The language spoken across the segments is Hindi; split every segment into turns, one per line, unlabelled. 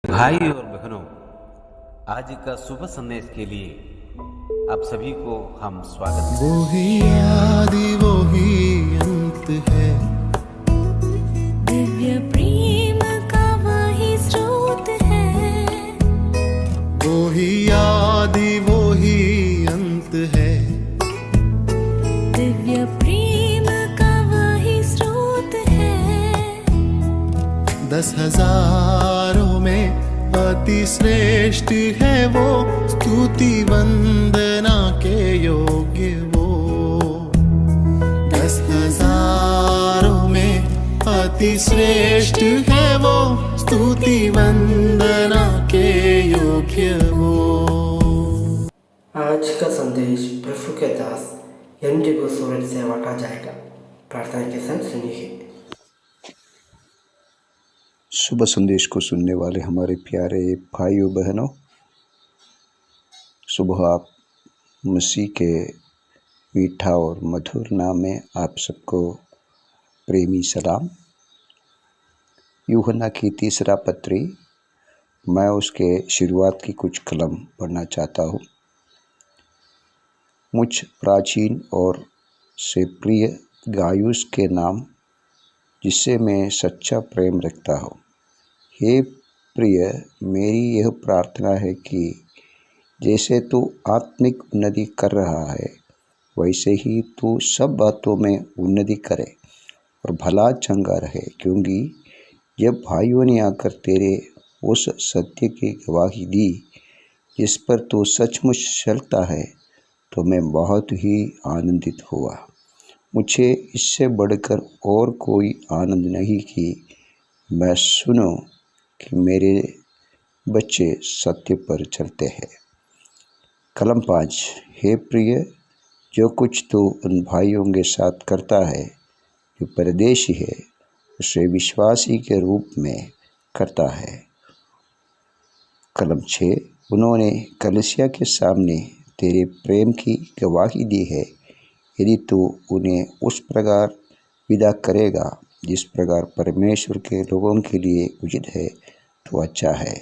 भाई और बहनों, आज का शुभ संदेश के लिए आप सभी को हम स्वागत
वो
करते
ही आदि वो ही अंत है,
दिव्य प्रेम का वही स्रोत है।
वो ही आदि वो ही अंत है,
दिव्य प्रेम का वही स्रोत है।
10,000 में अति श्रेष्ठ है वो, स्तुति वंदना के योग्य वो। 10,000 में अति श्रेष्ठ है वो, स्तुति वंदना के योग्य वो।
आज का संदेश प्रभु के दास एम.डी. सूरज से बांटा जाएगा। प्रार्थना के संग सुनिए।
सुबह संदेश को सुनने वाले हमारे प्यारे भाइयों बहनों, सुबह आप मसीह के मीठा और मधुर नाम में आप सबको प्रेमी सलाम। यूहन्ना की तीसरा पत्री, मैं उसके शुरुआत की कुछ कलम पढ़ना चाहता हूँ। मुझ प्राचीन और से प्रिय गायुस के नाम, जिससे मैं सच्चा प्रेम रखता हूँ। हे प्रिय, मेरी यह प्रार्थना है कि जैसे तू आत्मिक उन्नति कर रहा है, वैसे ही तू सब बातों में उन्नति करे और भला चंगा रहे, क्योंकि जब भाइयों ने आकर तेरे उस सत्य की गवाही दी जिस पर तू सचमुच चलता है, तो मैं बहुत ही आनंदित हुआ। मुझे इससे बढ़कर और कोई आनंद नहीं कि मैं सुनूं कि मेरे बच्चे सत्य पर चलते हैं। कलम 5। हे प्रिय, जो कुछ तू उन भाइयों के साथ करता है जो परदेशी है, उसे विश्वासी के रूप में करता है। कलम 6। उन्होंने कलीसिया के सामने तेरे प्रेम की गवाही दी है। यदि तू उन्हें उस प्रकार विदा करेगा जिस प्रकार परमेश्वर के लोगों के लिए उचित है, तो अच्छा है,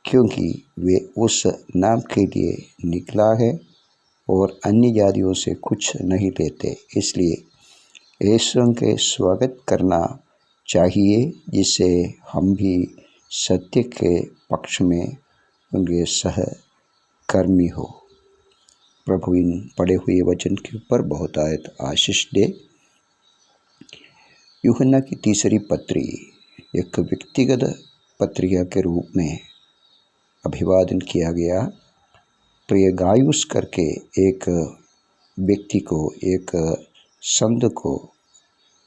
क्योंकि वे उस नाम के लिए निकला है और अन्य जातियों से कुछ नहीं लेते। इसलिए यीशु के स्वागत करना चाहिए, जिससे हम भी सत्य के पक्ष में उनके सहकर्मी हो। प्रभु इन पढ़े हुए वचन के ऊपर बहुत आयत आशीष दे। यूहन्ना की तीसरी पत्री एक व्यक्तिगत पत्रिका के रूप में अभिवादन किया गया। प्रिय गायुस करके एक व्यक्ति को, एक संत को,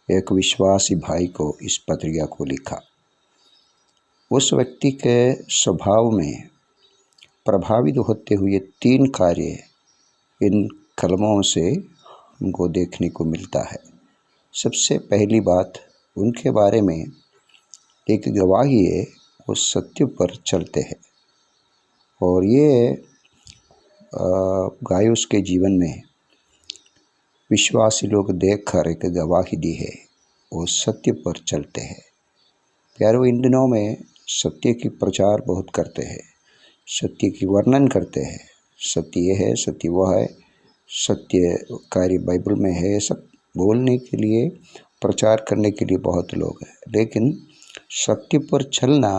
एक विश्वासी भाई को इस पत्रिका को लिखा। उस व्यक्ति के स्वभाव में प्रभावित होते हुए 3 कार्य इन कलमों से हमको देखने को मिलता है। सबसे पहली बात, उनके बारे में एक गवाही है, वो सत्य पर चलते हैं। और ये गायुस के जीवन में विश्वासी लोग देखकर एक गवाही दी है, वो सत्य पर चलते हैं। प्यारों, इन दिनों में सत्य की प्रचार बहुत करते हैं, सत्य की वर्णन करते हैं। सत्य ये है, सत्य वह है, सत्य कार्य बाइबल में है, सब बोलने के लिए, प्रचार करने के लिए बहुत लोग हैं, लेकिन सत्य पर चलना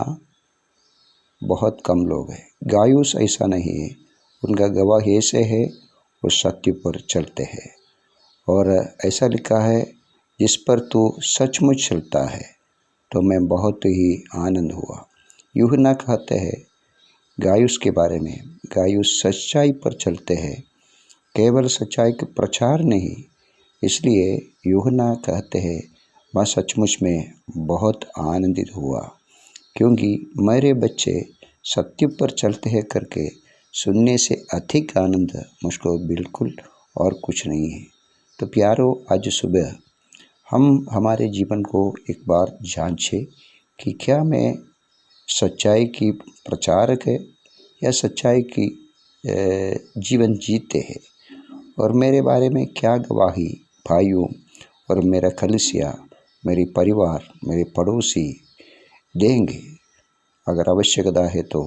बहुत कम लोग हैं। गायुस ऐसा नहीं है, उनका गवाह ऐसे है, वो सत्य पर चलते हैं। और ऐसा लिखा है, जिस पर तू सचमुच चलता है, तो मैं बहुत ही आनंद हुआ। यूहन्ना कहते हैं गायुस के बारे में, गायुस सच्चाई पर चलते हैं, केवल सच्चाई के प्रचार नहीं। इसलिए यूहन्ना कहते हैं, मैं सचमुच में बहुत आनंदित हुआ, क्योंकि मेरे बच्चे सत्य पर चलते हैं करके सुनने से अधिक आनंद मुझको बिल्कुल और कुछ नहीं है। तो प्यारों, आज सुबह हम हमारे जीवन को एक बार जांचें कि क्या मैं सच्चाई की प्रचारक है या सच्चाई की जीवन जीते हैं, और मेरे बारे में क्या गवाही भाइयों और मेरा कलीसिया, मेरे परिवार, मेरे पड़ोसी देंगे। अगर आवश्यकता है तो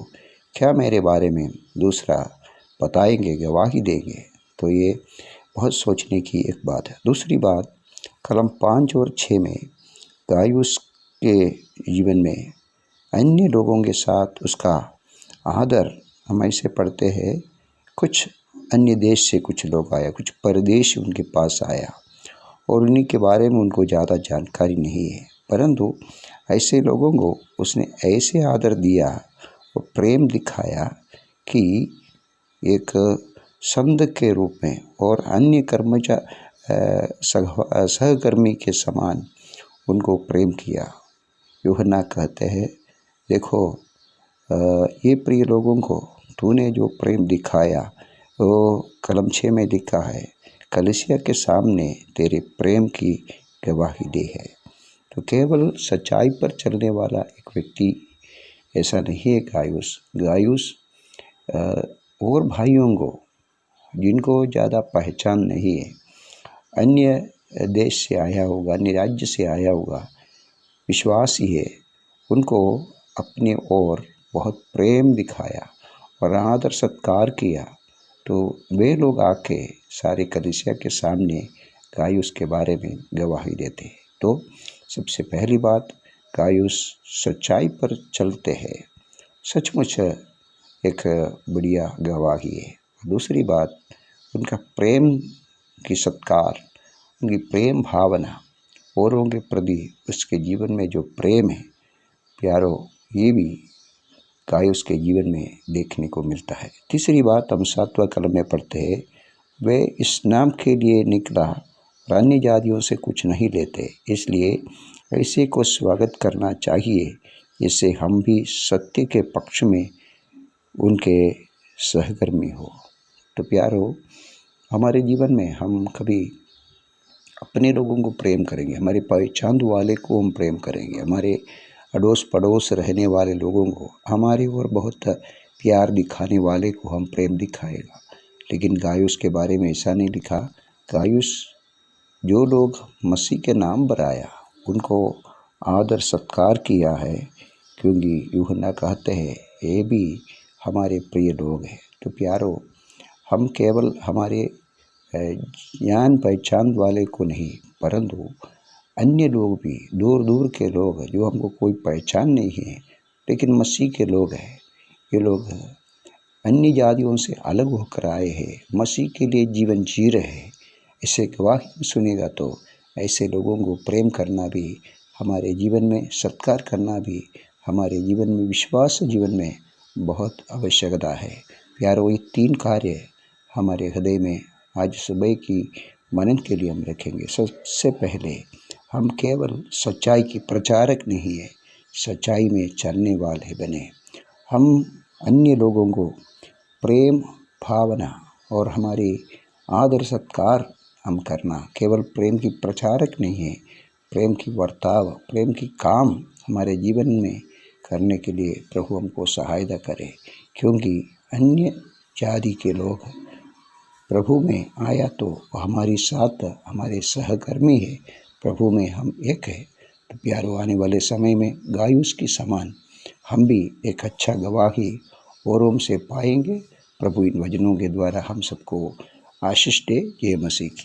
क्या मेरे बारे में दूसरा बताएंगे, गवाही देंगे? तो ये बहुत सोचने की एक बात है। दूसरी बात, कलम 5 और 6 में गायुस के जीवन में अन्य लोगों के साथ उसका आदर, हम ऐसे पढ़ते हैं, कुछ अन्य देश से कुछ लोग आया, कुछ परदेशी उनके पास आया और उन्हीं के बारे में उनको ज़्यादा जानकारी नहीं है, परंतु ऐसे लोगों को उसने ऐसे आदर दिया और प्रेम दिखाया कि एक संत के रूप में और अन्य सहकर्मी के समान उनको प्रेम किया। यूहन्ना कहते हैं, देखो ये प्रिय लोगों को तूने जो प्रेम दिखाया वो कलम 6 में लिखा है, कलीसिया के सामने तेरे प्रेम की गवाही दी है। तो केवल सच्चाई पर चलने वाला एक व्यक्ति ऐसा नहीं है गायुस और भाइयों को जिनको ज़्यादा पहचान नहीं है, अन्य देश से आया होगा, अन्य राज्य से आया होगा, विश्वासी है, उनको अपने ओर बहुत प्रेम दिखाया और आदर सत्कार किया। तो वे लोग आके सारे कलीसिया के सामने गायुस के बारे में गवाही देते हैं। तो सबसे पहली बात, गायुस सच्चाई पर चलते हैं, सचमुच एक बढ़िया गवाही है। दूसरी बात, उनका प्रेम की सत्कार, उनकी प्रेम भावना औरों के प्रति उसके जीवन में जो प्रेम है प्यारो, ये भी गायुस के जीवन में देखने को मिलता है। तीसरी बात, हम 7वां कलम में पढ़ते हैं, वे इस नाम के लिए निकला और अन्य जातियों से कुछ नहीं लेते, इसलिए ऐसे को स्वागत करना चाहिए जिससे हम भी सत्य के पक्ष में उनके सहकर्मी हो। तो प्यारो, हमारे जीवन में हम कभी अपने लोगों को प्रेम करेंगे, हमारे पहचान वाले को हम प्रेम करेंगे, हमारे अड़ोस पड़ोस रहने वाले लोगों को, हमारे और बहुत प्यार दिखाने वाले को हम प्रेम दिखाएगा। लेकिन गायुस के बारे में ऐसा नहीं लिखा। गायुस जो लोग मसीह के नाम पर आया उनको आदर सत्कार किया है, क्योंकि यूहन्ना कहते हैं ये भी हमारे प्रिय लोग हैं। तो प्यारो, हम केवल हमारे जान पहचान वाले को नहीं, परंतु अन्य लोग भी, दूर दूर के लोग जो हमको कोई पहचान नहीं है लेकिन मसीह के लोग हैं, ये लोग अन्य जातियों से अलग होकर आए हैं, मसीह के लिए जीवन जी रहे हैं, इसे गवाही सुनेगा तो ऐसे लोगों को प्रेम करना भी हमारे जीवन में, सत्कार करना भी हमारे जीवन में, विश्वास जीवन में बहुत आवश्यकता है। प्यारो, ये 3 कार्य हमारे हृदय में आज सुबह की मनन के लिए हम रखेंगे। सबसे पहले, हम केवल सच्चाई की प्रचारक नहीं है, सच्चाई में चलने वाले बने। हम अन्य लोगों को प्रेम भावना और हमारे आदर सत्कार हम करना, केवल प्रेम की प्रचारक नहीं है, प्रेम की वर्ताव, प्रेम की काम हमारे जीवन में करने के लिए प्रभु हमको सहायता करे। क्योंकि अन्य जाति के लोग प्रभु में आया तो हमारी साथ हमारे सहकर्मी है, प्रभु में हम एक है। तो प्यारो, आने वाले समय में गायुस की समान हम भी एक अच्छा गवाही औरों से पाएंगे। प्रभु इन वचनों के द्वारा हम सबको आशीष दे। जय मसीह की।